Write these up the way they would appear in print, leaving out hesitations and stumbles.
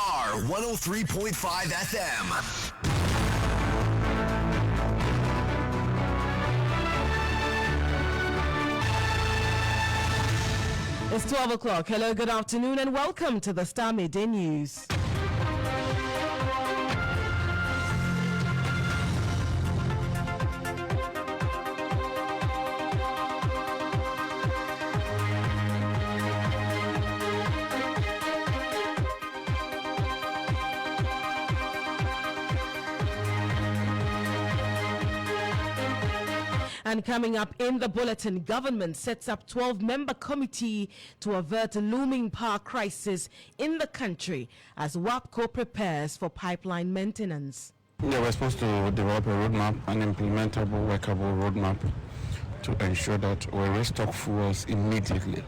Starr 103.5 FM. It's 12 o'clock. Hello, good afternoon, and welcome to the Starr Midday News. And coming up in the bulletin, government sets up 12-member committee to avert a looming power crisis in the country as WAPCO prepares for pipeline maintenance. Yeah, we're supposed to develop a roadmap, an implementable, workable roadmap to ensure that we restock fuels immediately.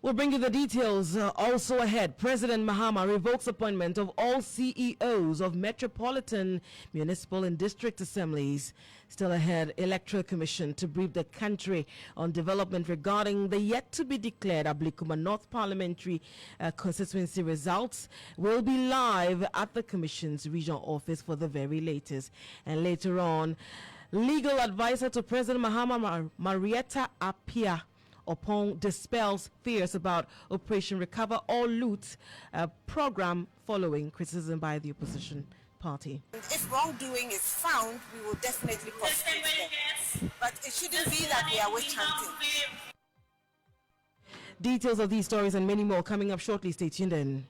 We'll bring you the details also ahead. President Mahama revokes appointment of all CEOs of metropolitan, municipal and district assemblies. Still ahead, Electoral Commission to brief the country on development regarding the yet-to-be-declared Ablikuma North Parliamentary constituency results. Will be live at the Commission's regional office for the very latest. And later on, legal advisor to President Mahama, Marietta Appiah, upon dispels fears about Operation Recover or Loot program following criticism by the opposition party. If wrongdoing is found, we will definitely prosecute them. But it shouldn't be that they are witch hunting. Details of these stories and many more coming up shortly. Stay tuned in.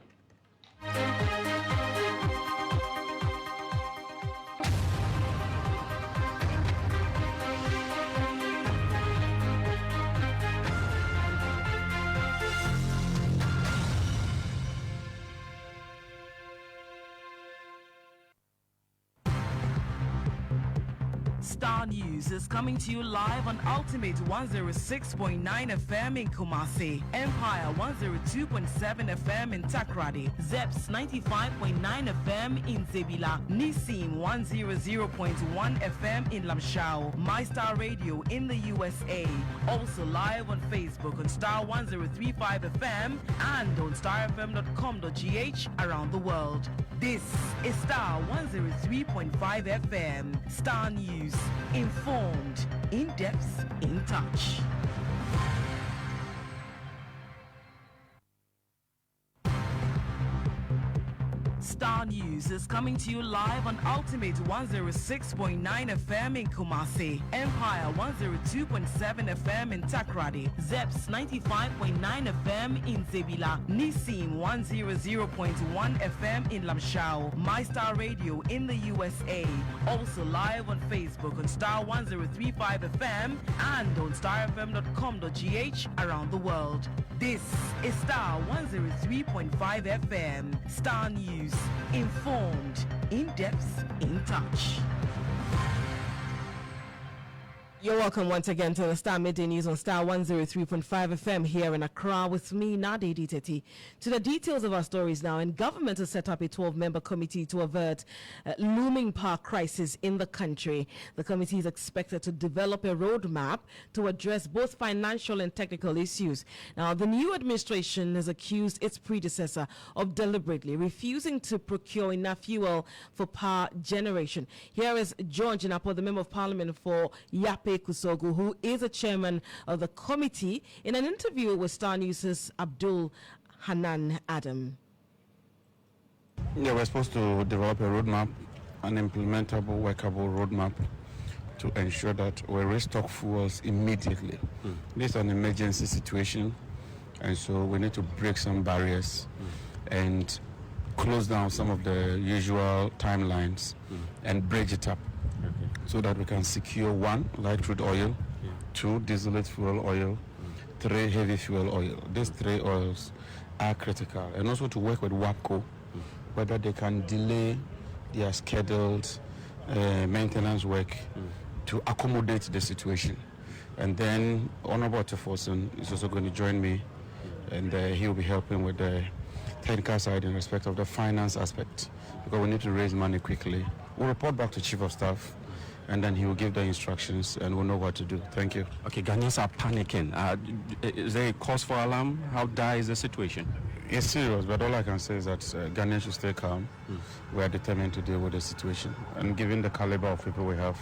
Starr News is coming to you live on Ultimate 106.9 FM in Kumasi, Empire 102.7 FM in Takrady, Zeps 95.9 FM in Zebila, Nissim 100.1 FM in Lamshao, MyStar Radio in the USA. Also live on Facebook on Starr 103.5 FM and on starfm.com.gh around the world. This is Starr 103.5 FM. Starr News. Informed, in depth, in touch. Starr News is coming to you live on Ultimate 106.9 FM in Kumasi, Empire 102.7 FM in Takrady, Zeps 95.9 FM in Zebila, Nissim 100.1 FM in Lamshao, MyStar Radio in the USA. Also live on Facebook on Starr 103.5 FM and on starfm.com.gh around the world. This is Starr 103.5 FM. Starr News. Informed, in depth, in touch. You're welcome once again to the Starr Midday News on Starr 103.5 FM here in Accra with me, Nadi Diteti. To the details of our stories now, and government has set up a 12-member committee to avert looming power crisis in the country. The committee is expected to develop a roadmap to address both financial and technical issues. Now, the new administration has accused its predecessor of deliberately refusing to procure enough fuel for power generation. Here is John Jinapo, the Member of Parliament for Yape Kusogu, who is a chairman of the committee, in an interview with Starr News' Abdul Hanan Adam. Yeah, we're supposed to develop a roadmap, an implementable, workable roadmap to ensure that we restock fuels immediately. This is an emergency situation, and so we need to break some barriers and close down some of the usual timelines and bridge it up. So that we can secure 1, light crude oil, 2, distillate fuel oil, 3, heavy fuel oil. These 3 oils are critical. And also to work with WAPCO, whether they can delay their scheduled maintenance work to accommodate the situation. And then Honorable Tefosen is also going to join me, and he will be helping with the technical side in respect of the finance aspect, because we need to raise money quickly. We'll report back to Chief of Staff, and then he will give the instructions and we'll know what to do. Thank you. Okay, Ghanaians are panicking. Is there a cause for alarm? How dire is the situation? It's serious, but all I can say is that Ghanaians should stay calm. We are determined to deal with the situation. And given the caliber of people we have,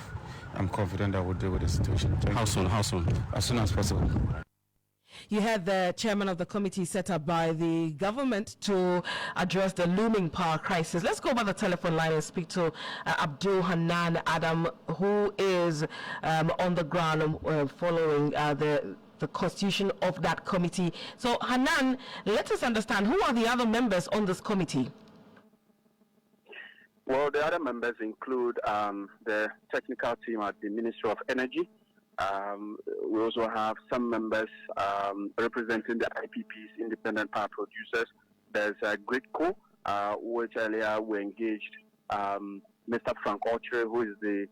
I'm confident that we'll deal with the situation. How soon? How soon? As soon as possible. You had the chairman of the committee set up by the government to address the looming power crisis. Let's go by the telephone line and speak to Abdul Hanan Adam, who is on the ground following the constitution of that committee. So, Hanan, let us understand, who are the other members on this committee? Well, the other members include the technical team at the Ministry of Energy. We also have some members representing the IPPs, Independent Power Producers. There's GridCo, which earlier we engaged Mr. Frank Orchre, who is the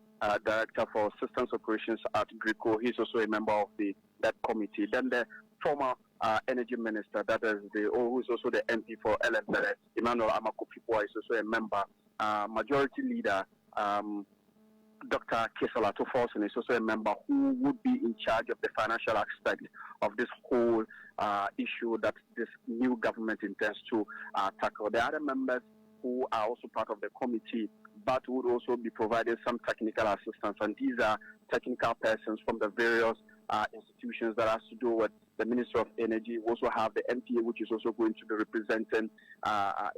Director for Systems Operations at GridCo. He's also a member of that committee. Then the former Energy Minister, who is also the MP for LFLS, Emmanuel Amakopipoa, is also a member. Majority Leader, Dr. Kesala Toforson, is also a member who would be in charge of the financial aspect of this whole issue that this new government intends to tackle. The other members who are also part of the committee but would also be providing some technical assistance, and these are technical persons from the various institutions that has to do with the Ministry of Energy. We also have the MPA, which is also going to be representing,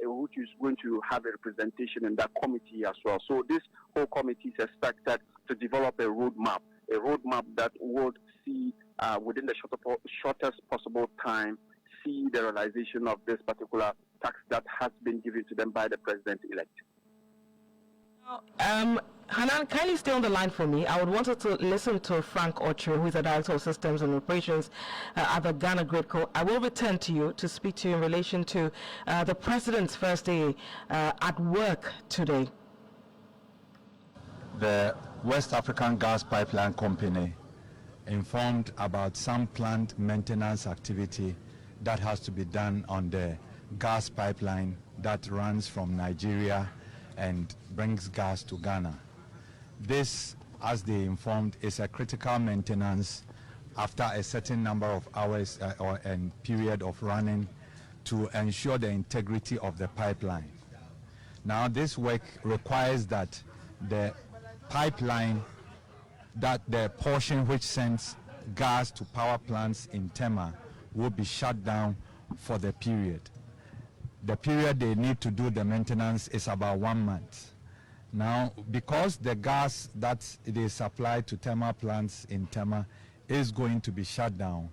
which is going to have a representation in that committee as well. So this whole committee is expected to develop a roadmap that would see within the shortest possible time, see the realization of this particular tax that has been given to them by the president-elect. Hanan, kindly stay on the line for me. I would want to listen to Frank Orchre, who is the Director of Systems and Operations at the Ghana GridCo. I will return to you to speak to you in relation to the President's first day at work today. The West African Gas Pipeline Company informed about some planned maintenance activity that has to be done on the gas pipeline that runs from Nigeria and brings gas to Ghana. This, as they informed, is a critical maintenance after a certain number of hours and period of running to ensure the integrity of the pipeline. Now, this work requires that the pipeline, that the portion which sends gas to power plants in Tema will be shut down for the period. The period they need to do the maintenance is about 1 month. Now, because the gas that it is supplied to Tema plants in Tema is going to be shut down,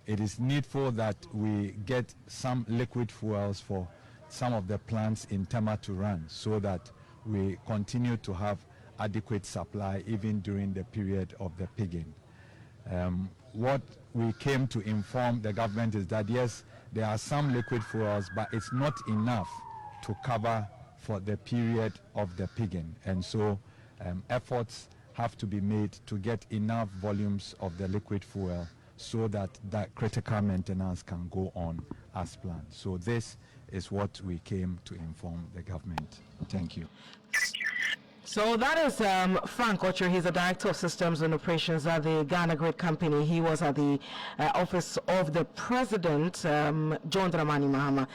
it is needful that we get some liquid fuels for some of the plants in Tema to run so that we continue to have adequate supply even during the period of the pigging. What we came to inform the government is that yes, there are some liquid fuels, but it's not enough to cover for the period of the pigging. And so efforts have to be made to get enough volumes of the liquid fuel so that that critical maintenance can go on as planned. So this is what we came to inform the government. Thank you. So that is Frank Orchre. He's the Director of Systems and Operations at the Ghana Grid Company. He was at the office of the President, John Dramani Mahama,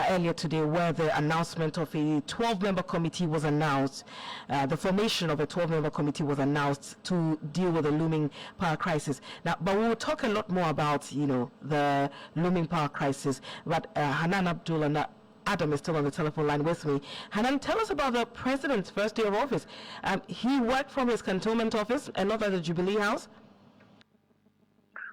earlier today, where the announcement of a 12-member committee was announced. The formation of a 12-member committee was announced to deal with the looming power crisis. Now, but we will talk a lot more about, the looming power crisis. But Hanan Abdul Adam is still on the telephone line with me. Hanan, tell us about the President's first day of office. He worked from his cantonment office and not at the Jubilee House?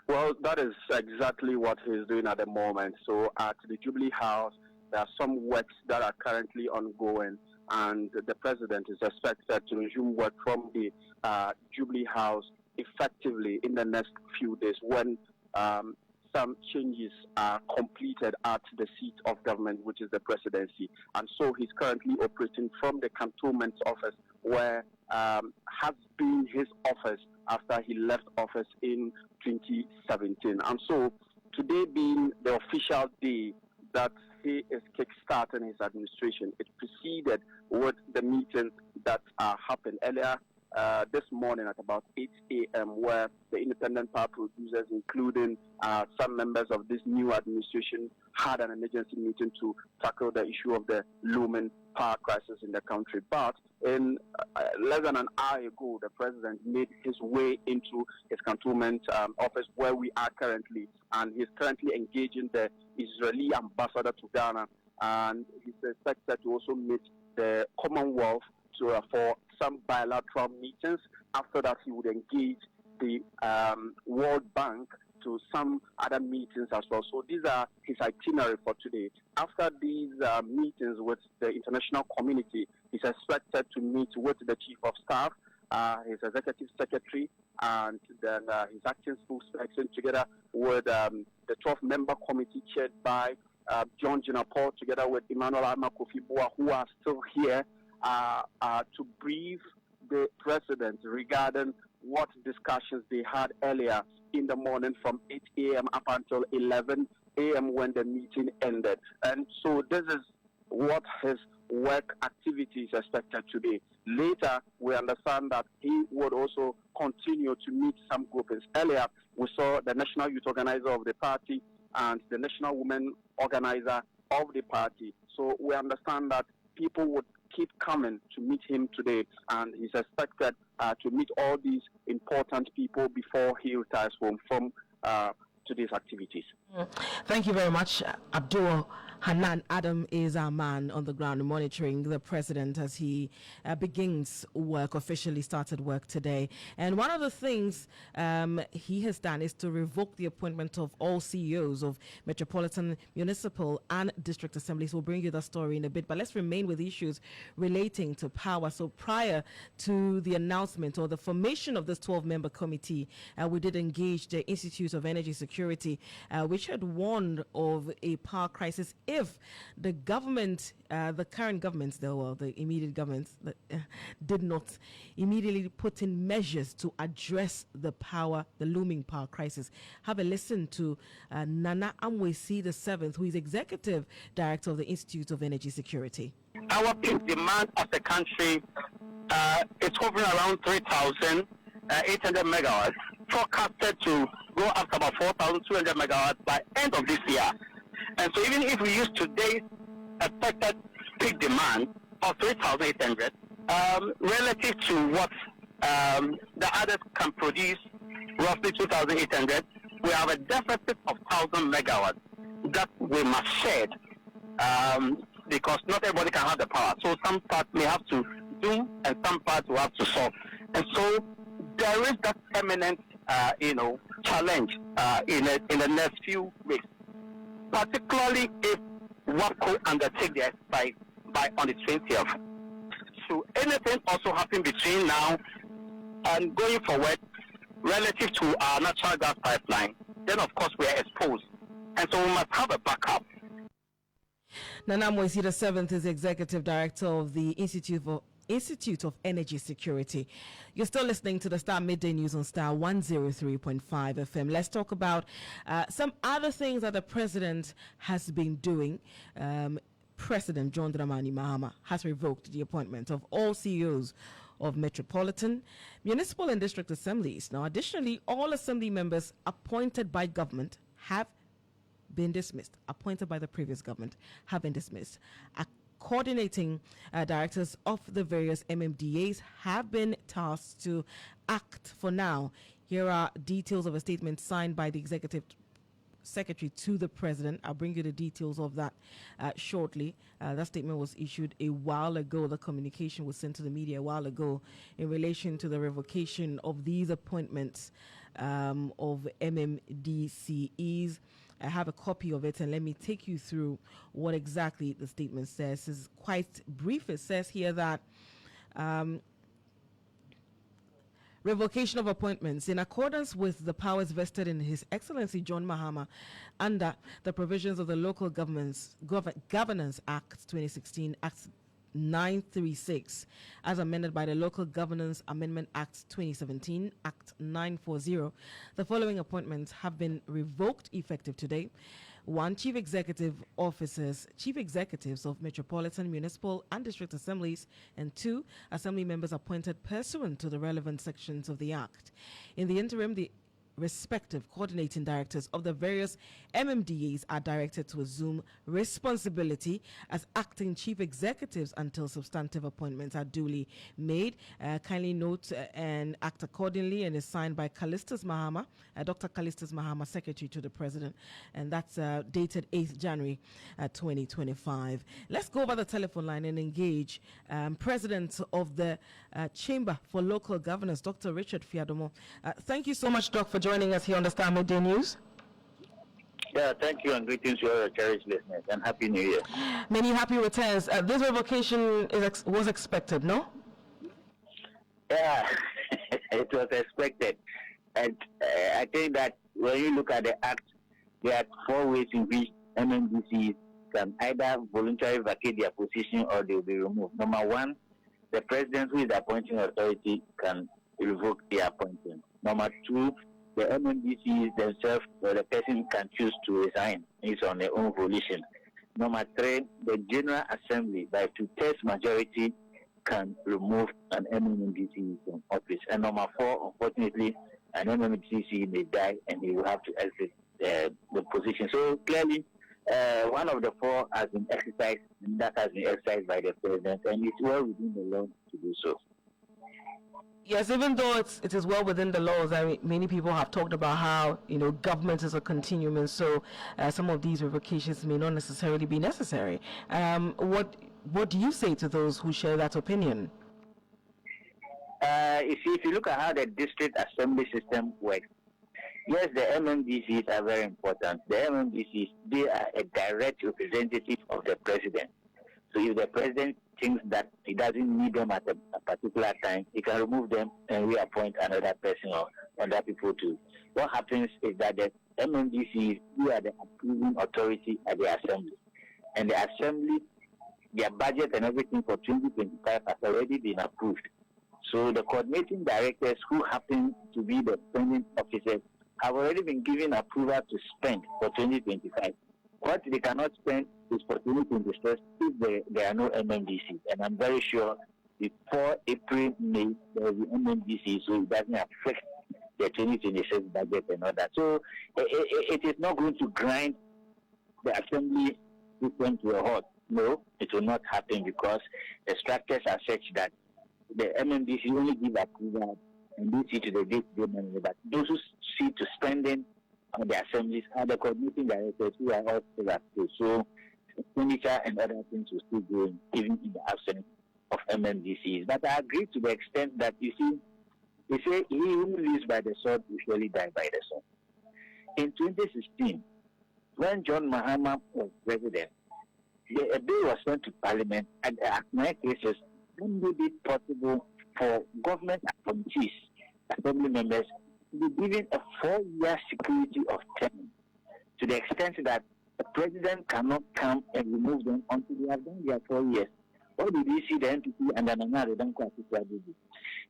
Well, that is exactly what he's doing at the moment. So at the Jubilee House, there are some works that are currently ongoing, and the President is expected to resume work from the Jubilee House effectively in the next few days when some changes are completed at the seat of government, which is the presidency. And so he's currently operating from the cantonment office, where has been his office after he left office in 2017. And so today being the official day that he is kickstarting his administration, it preceded with the meetings that happened earlier. this morning at about 8 a.m., where the independent power producers, including some members of this new administration, had an emergency meeting to tackle the issue of the looming power crisis in the country. But in less than an hour ago, the president made his way into his cantonment office where we are currently, and he's currently engaging the Israeli ambassador to Ghana, and he's expected to also meet the Commonwealth for some bilateral meetings. After that, he would engage the World Bank to some other meetings as well. So these are his itinerary for today. After these meetings with the international community, he's expected to meet with the Chief of Staff, his Executive Secretary, and then his acting spokesperson, together with the 12-member committee chaired by John Jinapor, together with Emmanuel Kofi-Boa, who are still here to brief the president regarding what discussions they had earlier in the morning from 8 a.m. up until 11 a.m. when the meeting ended. And so this is what his work activity is expected to be. Later, we understand that he would also continue to meet some groupings. Earlier, we saw the National Youth Organizer of the party and the National Women Organizer of the party. So we understand that people would keep coming to meet him today, and he's expected to meet all these important people before he retires home from today's activities. Thank you very much, Abdul Hanan. Adam is our man on the ground monitoring the president as he begins work, officially started work today. And one of the things he has done is to revoke the appointment of all CEOs of metropolitan, municipal and district assemblies. We'll bring you the story in a bit, but let's remain with issues relating to power. So prior to the announcement or the formation of this 12-member committee, we did engage the Institute of Energy Security, which had warned of a power crisis if the government, the current governments, the immediate governments, did not immediately put in measures to address the looming power crisis. Have a listen to Nana Amwesi VII, who is Executive Director of the Institute of Energy Security. Our peak demand as a country is hovering around 3,800 megawatts, forecasted to go up to about 4,200 megawatts by end of this year. And so even if we use today's expected peak demand of 3,800, relative to what the others can produce, roughly 2,800, we have a deficit of 1,000 megawatts that we must shed because not everybody can have the power. So some parts may have to do and some parts will have to solve. And so there is that eminent challenge in the next few weeks, particularly if WAPCO undertake the exercise by on the 20th. So anything also happen between now and going forward relative to our natural gas pipeline, then of course we are exposed. And so we must have a backup. Nana Amwesi VII is Executive Director of the Institute of Energy Security. You're still listening to the Star Midday News on Star 103.5 FM. Let's talk about some other things that the president has been doing. President John Dramani Mahama has revoked the appointment of all CEOs of metropolitan, municipal and district assemblies. Now, additionally, all assembly members appointed by government have been dismissed. Appointed by the previous government have been dismissed. Coordinating directors of the various MMDAs have been tasked to act for now. Here are details of a statement signed by the Executive Secretary to the President. I'll bring you the details of that shortly. That statement was issued a while ago. The communication was sent to the media a while ago in relation to the revocation of these appointments of MMDCEs. I have a copy of it, and let me take you through what exactly the statement says. It's quite brief. It says here that revocation of appointments in accordance with the powers vested in His Excellency John Mahama under the provisions of the Local Governance Act 2016, Act 936, as amended by the Local Governance Amendment Act 2017, Act 940. The following appointments have been revoked effective today. 1. Chief executive executives of metropolitan, municipal, and district assemblies, and 2. Assembly members appointed pursuant to the relevant sections of the Act. In the interim, the respective coordinating directors of the various MMDAs are directed to assume responsibility as acting chief executives until substantive appointments are duly made. Kindly note and act accordingly, and is signed by Callistus Mahama, Dr. Callistus Mahama, Secretary to the President, and that's dated 8th January 2025. Let's go over the telephone line and engage President of the Chamber for Local Governors, Dr. Richard Fiadomo. Thank you so much, Doc, for joining us here on the Star Midday News. Yeah, thank you, and greetings to all cherished listeners, and Happy New Year. Many happy returns. This revocation was expected, no? Yeah, it was expected. And I think that when you look at the Act, there are 4 ways in which MMDCs can either voluntarily vacate their position or they will be removed. Number 1, the President, who is the appointing authority, can revoke the appointment. Number 2, the MMDCs themselves or the person can choose to resign. It's on their own volition. Number 3, the General Assembly by 2/3 majority can remove an MMDC from office. And number 4, unfortunately, an MMDC may die and he will have to exit the position. So clearly, one of the 4 has been exercised, and that has been exercised by the President, and it's well within the law to do so. Yes, even though it is well within the laws, I mean, many people have talked about how, government is a continuum, and so some of these revocations may not necessarily be necessary. What do you say to those who share that opinion? If you look at how the district assembly system works, yes, the MMDCs are very important. The MMDCs, they are a direct representative of the President. So if the President thinks that he doesn't need them at a particular time, he can remove them and reappoint another person or other people too. What happens is that the MMDCs, who are the approving authority at the Assembly, and the Assembly, their budget and everything for 2025 has already been approved. So the coordinating directors, who happen to be the spending officers, have already been given approval to spend for 2025. What they cannot spend is for 2026 if there are no MMDC. And I'm very sure before April, May, there will be MMDC, so it doesn't affect the 2026 budget and all that. So it is not going to grind the assembly system to a halt. No, it will not happen, because the structures are such that the MMDC only give approval and they see to the day-to-day money. But those who see to spending on the assemblies are the coordinating directors, who are all still active. So expenditure and other things will still go even in the absence of MMDCs. But I agree to the extent that, you see, they say he who lives by the sword will surely die by the sword. In 2016, when John Mahama was president, a bill was sent to Parliament, and the Act 9 cases made it possible for government appointees, assembly members, to be given a 4-year security of term, to the extent that the President cannot come and remove them until they have done their 4 years. What did we see the NPP and the Nana Redanko do?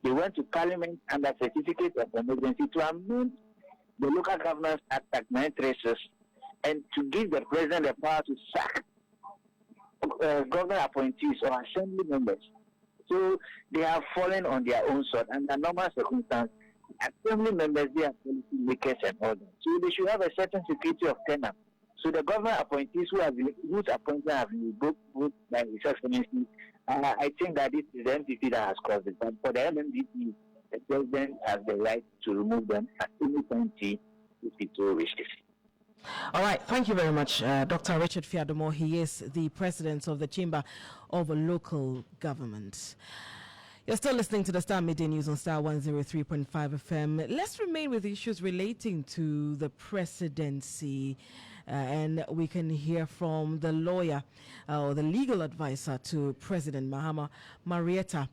They went to Parliament under certificate of emergency to amend the Local Governance Act 936 and to give the President the power to sack government appointees or assembly members. So they have fallen on their own sword, and under normal circumstances, assembly members, they are policy makers and all that. So they should have a certain security of tenure. So the government appointees whose appointments have been revoked by His Excellency, I think that this is the MPP that has caused it. But for the MMDP, the President has the right to remove them at any time if he so wishes. All right, thank you very much, Dr. Richard Fiadomo. He is the president of the Chamber of Local Government. You're still listening to the Star Midday News on Star 103.5 FM. Let's remain with issues relating to the presidency, and we can hear from the lawyer or the legal advisor to President Mahama, Marietta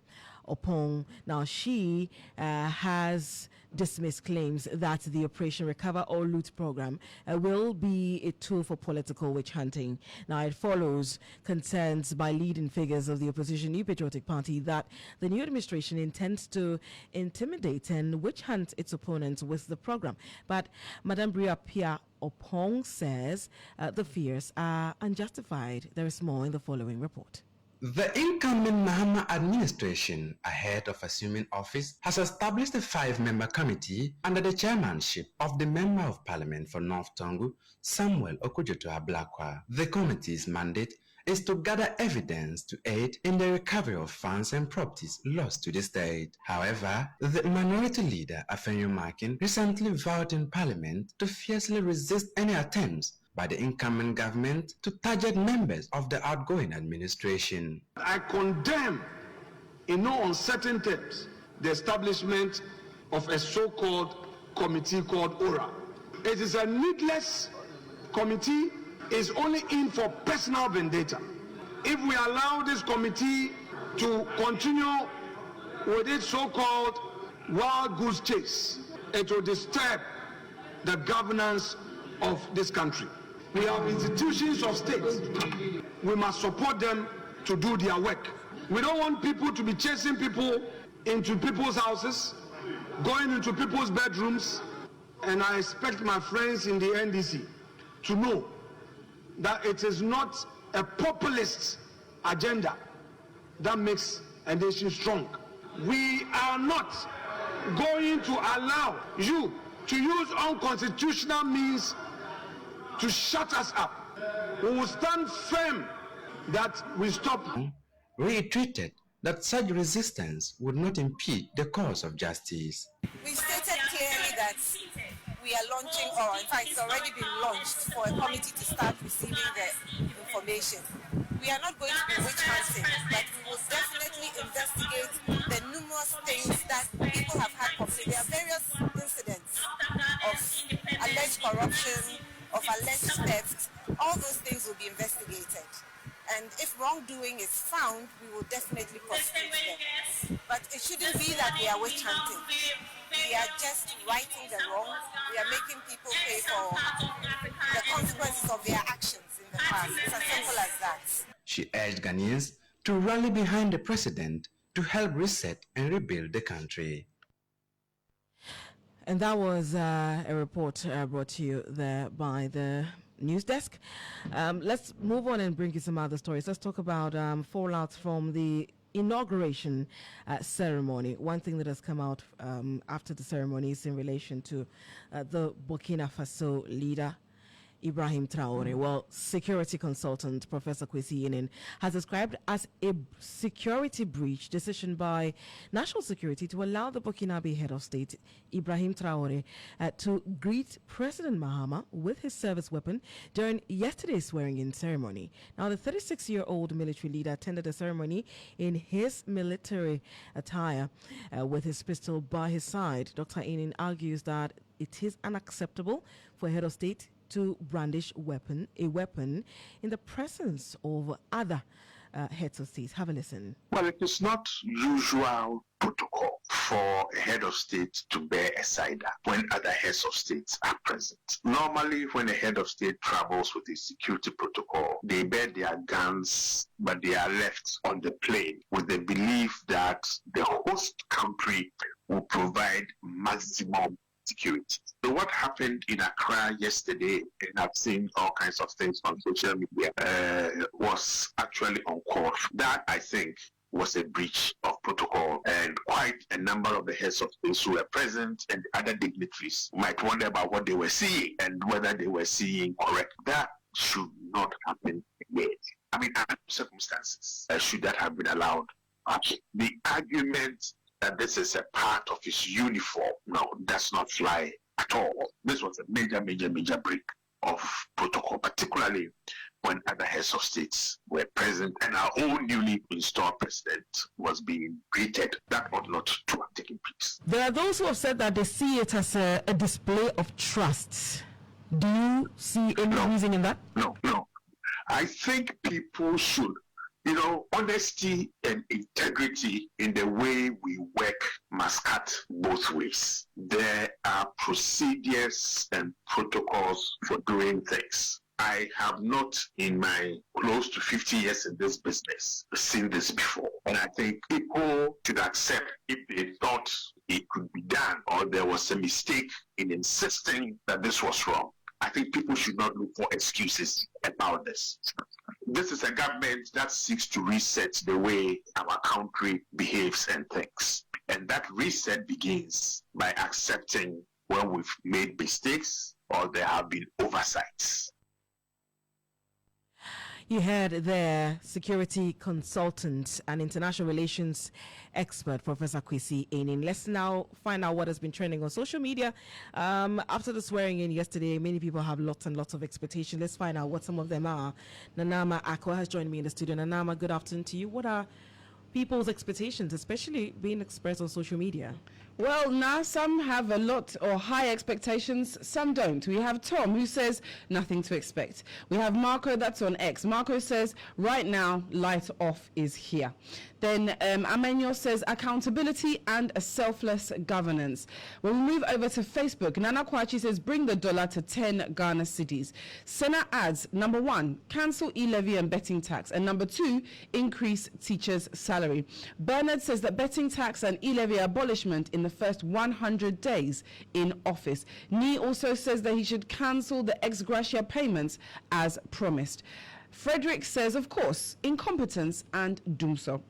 Opong. Now, she has dismissed claims that the Operation Recover or Loot program will be a tool for political witch hunting. Now, it follows concerns by leading figures of the opposition New Patriotic Party that the new administration intends to intimidate and witch hunt its opponents with the program. But Madame Bria Pia Opong says the fears are unjustified. There is more in the following report. The incoming Mahama administration, ahead of assuming office, has established a 5-member committee under the chairmanship of the Member of Parliament for North Tongu, Samuel Okujoto Ablakwa. The committee's mandate is to gather evidence to aid in the recovery of funds and properties lost to the state. However, the minority leader, Afenyo Makin, recently vowed in Parliament to fiercely resist any attempts by the incoming government to target members of the outgoing administration. I condemn in no uncertain terms the establishment of a so-called committee called ORA. It is a needless committee, is only in for personal vendetta. If we allow this committee to continue with its so-called wild goose chase, it will disturb the governance of this country. We have institutions of state. We must support them to do their work. We don't want people to be chasing people into people's houses, going into people's bedrooms, and I expect my friends in the NDC to know that it is not a populist agenda that makes a nation strong. We are not going to allow you to use unconstitutional means to shut us up. We will stand firm that we stop. Reiterated that such resistance would not impede the cause of justice. We stated clearly that we are launching, or in fact it's already been launched, for a committee to start receiving the information. We are not going to be witch hunting, but we will definitely investigate the numerous things that people have had complained. There are various incidents of alleged corruption, of alleged theft. All those things will be investigated. And if wrongdoing is found, we will definitely prosecute them. But it shouldn't be that we are witch hunting. We are just righting the wrong. We are making people pay for the consequences of their actions in the past. It's as simple as that. She urged Ghanaians to rally behind the president to help reset and rebuild the country. And that was a report brought to you there by the news desk. Let's move on and bring you some other stories. Let's talk about fallouts from the inauguration ceremony. One thing that has come out after the ceremony is in relation to the Burkina Faso leader, Ibrahim Traore. Well, security consultant Professor Kwesi Yinin has described as a security breach decision by national security to allow the Burkinabe head of state, Ibrahim Traore, to greet President Mahama with his service weapon during yesterday's swearing-in ceremony. Now, the 36-year-old military leader attended the ceremony in his military attire with his pistol by his side. Dr. Yinin argues that it is unacceptable for a head of state to brandish a weapon in the presence of other heads of states. Have a listen. Well, it is not usual protocol for a head of state to bear a cider when other heads of states are present. Normally, when a head of state travels with a security protocol, they bear their guns, but they are left on the plane with the belief that the host country will provide maximum security. So what happened in Accra yesterday, and I've seen all kinds of things on social media, was actually uncalled for. That, I think, was a breach of protocol, and quite a number of the heads of states who were present and the other dignitaries might wonder about what they were seeing and whether they were seeing correct. That should not happen again. I mean, under circumstances, should that have been allowed? The argument that this is a part of his uniform, no, does not fly at all. This was a major break of protocol, particularly when other heads of states were present and our own newly installed president was being greeted. That ought not to have taken place. There are those who have said that they see it as a display of trust. Do you see any reason in that? No. I think people should You know, honesty and integrity in the way we work must cut both ways. There are procedures and protocols for doing things. I have not, in my close to 50 years in this business, seen this before. And I think people should accept if they thought it could be done or there was a mistake in insisting that this was wrong. I think people should not look for excuses about this. This is a government that seeks to reset the way our country behaves and thinks. And that reset begins by accepting when we've made mistakes or there have been oversights. You heard their security consultant and international relations expert, Professor Kwesi Enin. Let's now find out what has been trending on social media. After the swearing in yesterday, many people have lots and lots of expectations. Let's find out what some of them are. Nanama Akwa has joined me in the studio. Nanama, good afternoon to you. What are people's expectations, especially being expressed on social media? Well, now some have a lot or high expectations, some don't. We have Tom who says nothing to expect. We have Marco, that's on X. Marco says right now light off is here. Then Amenyo says accountability and a selfless governance. When we move over to Facebook, Nana Kwachi says bring the dollar to 10 Ghana cities. Sena adds, number 1, cancel e-levy and betting tax. And number 2, increase teachers' salary. Bernard says that betting tax and e-levy abolishment in the first 100 days in office. Ni also says that he should cancel the ex gratia payments as promised. Frederick says, of course, incompetence and doom so.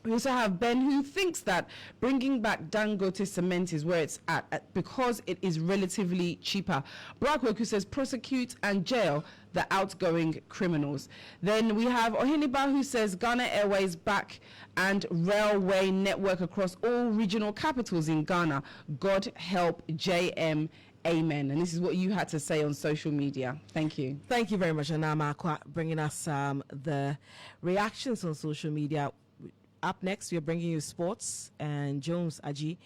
We also have Ben who thinks that bringing back Dangote cement is where it's at because it is relatively cheaper. Brackwork who says prosecute and jail the outgoing criminals. Then we have Ohiniba who says Ghana Airways back and railway network across all regional capitals in Ghana. God help JM. Amen. And this is what you had to say on social media. Thank you. Thank you very much, Anama Akwa, bringing us the reactions on social media. Up next, we are bringing you sports, and Jones Aji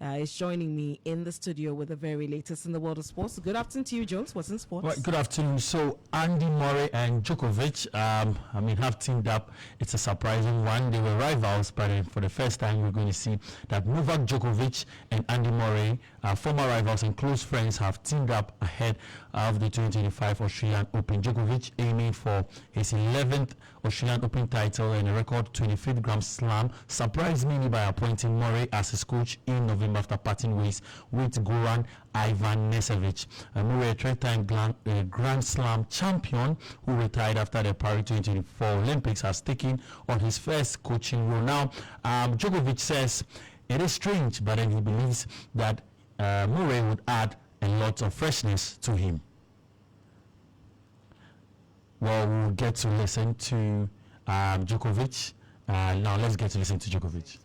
is joining me in the studio with the very latest in the world of sports. Good afternoon to you, Jones. What's in sports? Well, good afternoon. So, Andy Murray and Djokovic, have teamed up. It's a surprising one. They were rivals, but for the first time, we're going to see that Novak Djokovic and Andy Murray, former rivals and close friends, have teamed up ahead of the 2025 Australian Open. Djokovic aiming for his 11th Australian Open title and a record 25th Grand Slam, surprised many by appointing Murray as his coach in November after parting ways with Goran Ivanisevic. Murray, a three-time Grand Slam champion who retired after the Paris 2024 Olympics, has taken on his first coaching role. Now, Djokovic says it is strange, but then he believes that Murray would add a lot of freshness to him. Well, we'll get to listen to Djokovic. Now let's get to listen to Djokovic.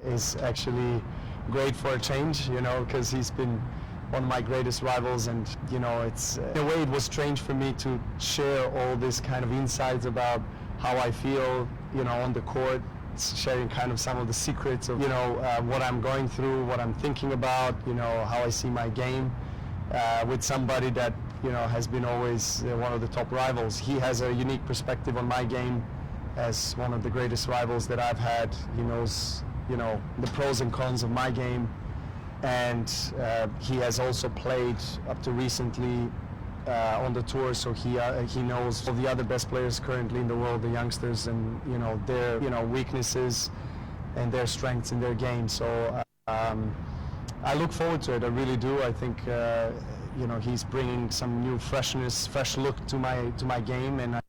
Is actually great for a change, because he's been one of my greatest rivals, and it's in a way it was strange for me to share all this kind of insights about how I feel, on the court, sharing kind of some of the secrets of what I'm going through, what I'm thinking about, how I see my game with somebody that has been always one of the top rivals. He has a unique perspective on my game as one of the greatest rivals that I've had. He knows the pros and cons of my game, and he has also played up to recently on the tour, so he knows all the other best players currently in the world, the youngsters, and their weaknesses and their strengths in their game. So I look forward to it. I really do. I think he's bringing some new freshness, fresh look to my game, and.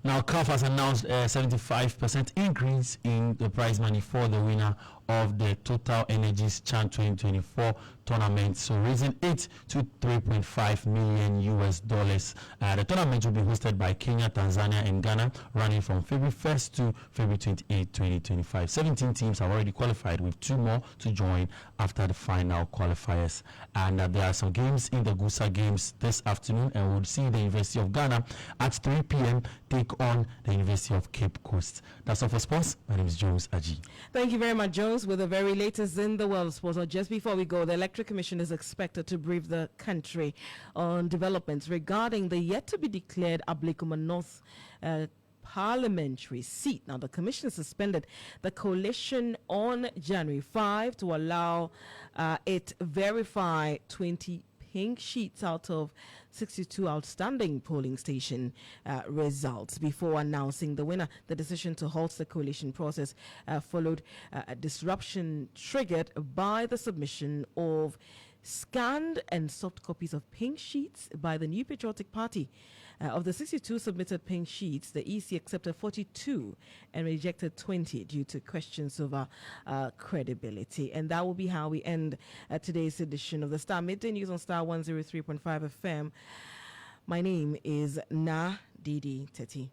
Now, CAF has announced a 75% increase in the prize money for the winner of the Total Energies Chan 2024 tournament, so raising it to $3.5 million. The tournament will be hosted by Kenya, Tanzania, and Ghana, running from February 1st to February 28, 2025. 17 teams have already qualified, with 2 more to join after the final qualifiers. And there are some games in the Gusa Games this afternoon, and we'll see the University of Ghana at 3 p.m. take on the University of Cape Coast. That's all for sports. My name is Jones Aji. Thank you very much, Jones, with the very latest in the world of sports. Just before we go, the Electric Commission is expected to brief the country on developments regarding the yet-to-be-declared Ablikuma North parliamentary seat. Now, the commission suspended the coalition on January 5 to allow it verify 20 pink sheets out of 62 outstanding polling station results before announcing the winner. The decision to halt the coalition process followed a disruption triggered by the submission of scanned and soft copies of pink sheets by the New Patriotic Party. Of the 62 submitted pink sheets, the EC accepted 42 and rejected 20 due to questions over credibility. And that will be how we end today's edition of the Star Midday News on Star 103.5 FM. My name is Na Didi Teti.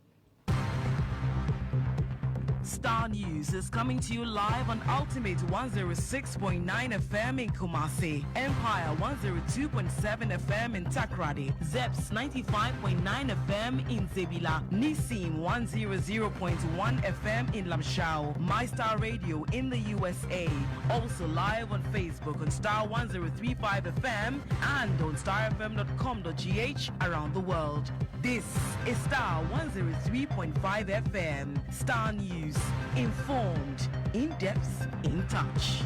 Star News is coming to you live on Ultimate 106.9 FM in Kumasi, Empire 102.7 FM in Takrady, Zeps 95.9 FM in Zebila, Nissim 100.1 FM in Lamshao, My Star Radio in the USA. Also live on Facebook on Star 103.5 FM and on starfm.com.gh around the world. This is Star 103.5 FM. Star News. Informed, in depth, in touch.